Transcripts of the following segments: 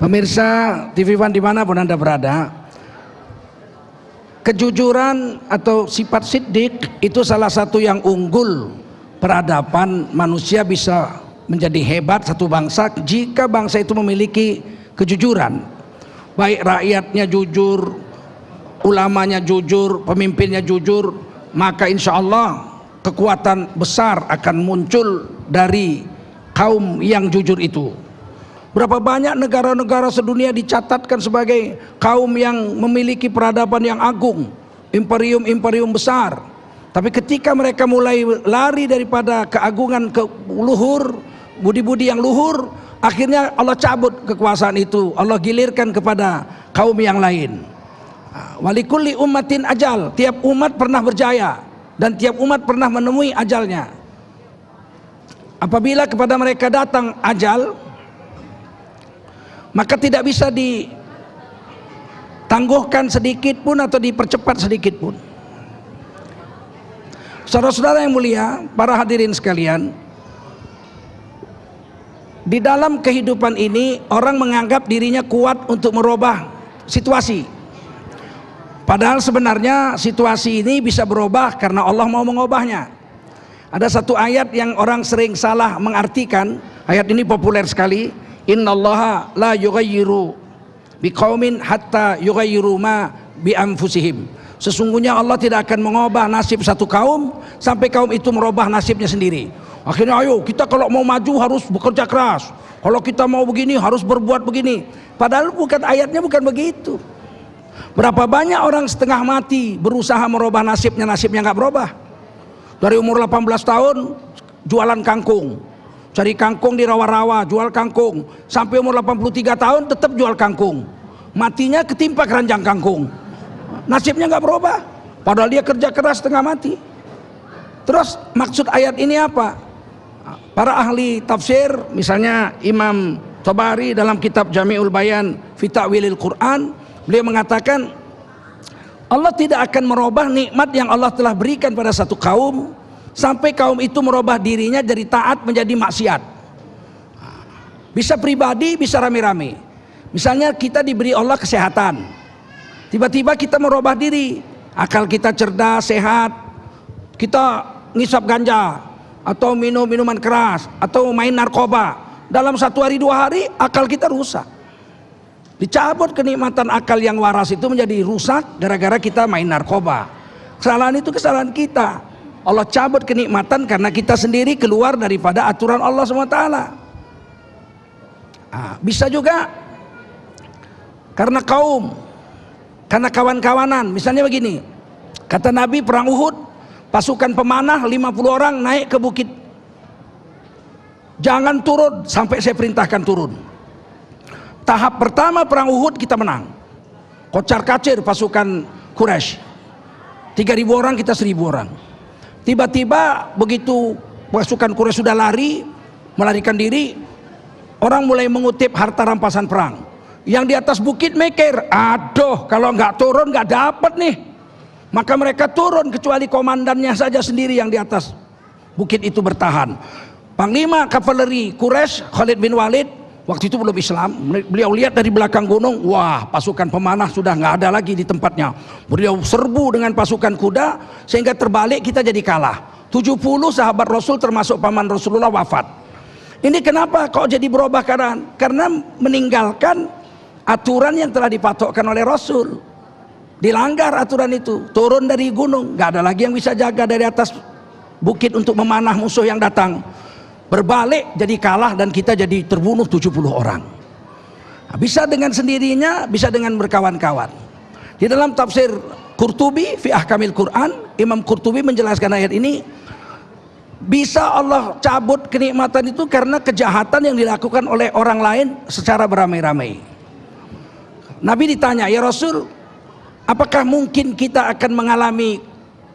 Pemirsa TV One dimanapun Anda berada, kejujuran atau sifat siddiq itu salah satu yang unggul peradaban manusia. Bisa menjadi hebat satu bangsa jika bangsa itu memiliki kejujuran, baik rakyatnya jujur, ulamanya jujur, pemimpinnya jujur, maka insya Allah kekuatan besar akan muncul dari kaum yang jujur itu. Berapa banyak negara-negara sedunia dicatatkan sebagai kaum yang memiliki peradaban yang agung, imperium-imperium besar. Tapi ketika mereka mulai lari daripada keagungan ke luhur, budi-budi yang luhur, akhirnya Allah cabut kekuasaan itu, Allah gilirkan kepada kaum yang lain. Walikulli ummatin ajal, tiap umat pernah berjaya dan tiap umat pernah menemui ajalnya. Apabila kepada mereka datang ajal, maka tidak bisa ditangguhkan sedikit pun atau dipercepat sedikit pun. Saudara-saudara yang mulia, para hadirin sekalian, di dalam kehidupan ini orang menganggap dirinya kuat untuk merubah situasi. Padahal sebenarnya situasi ini bisa berubah karena Allah mau mengubahnya. Ada satu ayat yang orang sering salah mengartikan. Ayat ini populer sekali. Innallaha la yughayyiru biqaumin hatta yughayyiru ma bi anfusihim. Sesungguhnya Allah tidak akan mengubah nasib satu kaum sampai kaum itu merubah nasibnya sendiri. Akhirnya ayo kita kalau mau maju harus bekerja keras, kalau kita mau begini harus berbuat begini. Padahal ayatnya bukan begitu. Berapa banyak orang setengah mati berusaha merubah nasibnya nggak berubah. Dari umur 18 tahun jualan kangkung, cari kangkung di rawa-rawa, jual kangkung. Sampai umur 83 tahun tetap jual kangkung. Matinya ketimpa keranjang kangkung. Nasibnya nggak berubah. Padahal dia kerja keras setengah mati. Terus maksud ayat ini apa? Para ahli tafsir, misalnya Imam Tabari dalam kitab Jami'ul Bayan fi Ta'wilil Quran, beliau mengatakan Allah tidak akan merubah nikmat yang Allah telah berikan pada satu kaum sampai kaum itu merubah dirinya dari taat menjadi maksiat. Bisa pribadi, bisa rame-rame. Misalnya kita diberi Allah kesehatan, tiba-tiba kita merubah diri, akal kita cerdas, sehat, kita ngisap ganja atau minum minuman keras atau main narkoba. Dalam 1 hari 2 hari akal kita rusak. Dicabut kenikmatan akal yang waras itu menjadi rusak gara-gara kita main narkoba. Kesalahan itu kesalahan kita. Allah cabut kenikmatan karena kita sendiri keluar daripada aturan Allah SWT. Bisa juga karena kaum, karena kawan-kawanan. Misalnya begini, kata Nabi perang Uhud, pasukan pemanah 50 orang naik ke bukit, jangan turun sampai saya perintahkan turun. Tahap pertama perang Uhud kita menang, kocar kacir pasukan Quraisy, 3.000 orang kita 1.000 orang. Tiba-tiba begitu pasukan Quraisy sudah lari, melarikan diri, orang mulai mengutip harta rampasan perang. Yang di atas bukit mikir, aduh kalau nggak turun nggak dapat nih. Maka mereka turun, kecuali komandannya saja sendiri yang di atas bukit itu bertahan. Panglima kavaleri Quraisy Khalid bin Walid, waktu itu belum Islam, beliau lihat dari belakang gunung, wah pasukan pemanah sudah nggak ada lagi di tempatnya. Beliau serbu dengan pasukan kuda sehingga terbalik, kita jadi kalah. 70 sahabat Rasul termasuk paman Rasulullah wafat. Ini kenapa kok jadi berubah keadaan? Karena meninggalkan aturan yang telah dipatokkan oleh Rasul. Dilanggar aturan itu, turun dari gunung, nggak ada lagi yang bisa jaga dari atas bukit untuk memanah musuh yang datang. Berbalik jadi kalah dan kita jadi terbunuh 70 orang. Bisa dengan sendirinya, bisa dengan berkawan-kawan. Di dalam tafsir Qurtubi fi Ahkamil Quran, Imam Qurtubi menjelaskan ayat ini, bisa Allah cabut kenikmatan itu karena kejahatan yang dilakukan oleh orang lain secara beramai-ramai. Nabi ditanya, ya Rasul, apakah mungkin kita akan mengalami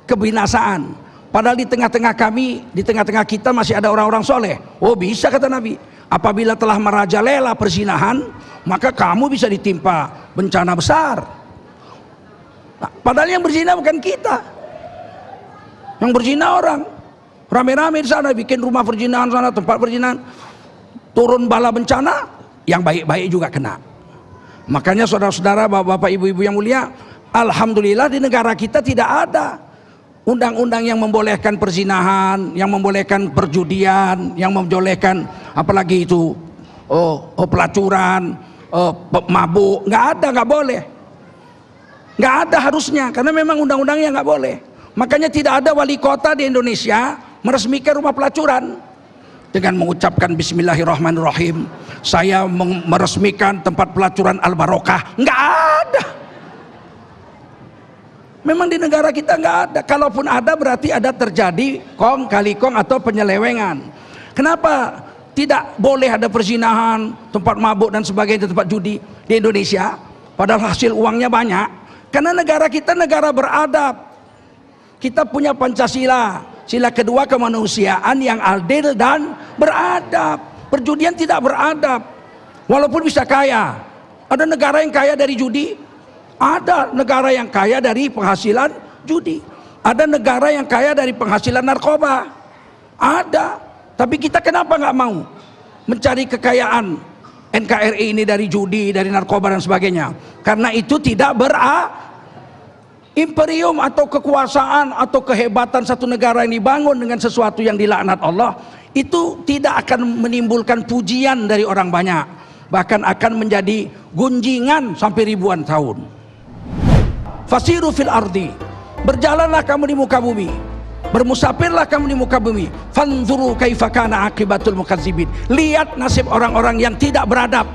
kebinasaan? Padahal di tengah-tengah kami, di tengah-tengah kita masih ada orang-orang soleh. Oh bisa, kata Nabi. Apabila telah merajalela perzinahan, maka kamu bisa ditimpa bencana besar. Nah, padahal yang berzina bukan kita. Yang berzina orang. Rame-rame di sana, bikin rumah perzinahan sana, tempat perzinahan. Turun bala bencana, yang baik-baik juga kena. Makanya saudara-saudara, bapak-bapak, ibu-ibu yang mulia, alhamdulillah di negara kita tidak ada undang-undang yang membolehkan perzinahan, yang membolehkan perjudian, yang membolehkan apalagi itu pelacuran, mabuk. Nggak ada, nggak boleh, nggak ada harusnya, karena memang undang-undangnya nggak boleh. Makanya tidak ada wali kota di Indonesia meresmikan rumah pelacuran dengan mengucapkan Bismillahirrahmanirrahim, saya meresmikan tempat pelacuran Al-Barokah. Nggak ada. Memang di negara kita nggak ada. Kalaupun ada berarti ada terjadi kong kali kong atau penyelewengan. Kenapa tidak boleh ada perzinahan, tempat mabuk dan sebagainya, tempat judi di Indonesia? Padahal hasil uangnya banyak. Karena negara kita negara beradab. Kita punya Pancasila, sila kedua kemanusiaan yang adil dan beradab. Perjudian tidak beradab. Walaupun bisa kaya. Ada negara yang kaya dari judi. Ada negara yang kaya dari penghasilan judi. Ada negara yang kaya dari penghasilan narkoba. Ada. Tapi kita kenapa nggak mau mencari kekayaan NKRI ini dari judi, dari narkoba dan sebagainya? Karena itu tidak imperium atau kekuasaan atau kehebatan satu negara yang dibangun dengan sesuatu yang dilaknat Allah, itu tidak akan menimbulkan pujian dari orang banyak, bahkan akan menjadi gunjingan sampai ribuan tahun. Fasiru fil ardi, berjalanlah kamu di muka bumi, bermusafirlah kamu di muka bumi. Fanzuru kaifa kana akibatul mukadzibin, lihat nasib orang-orang yang tidak beradab.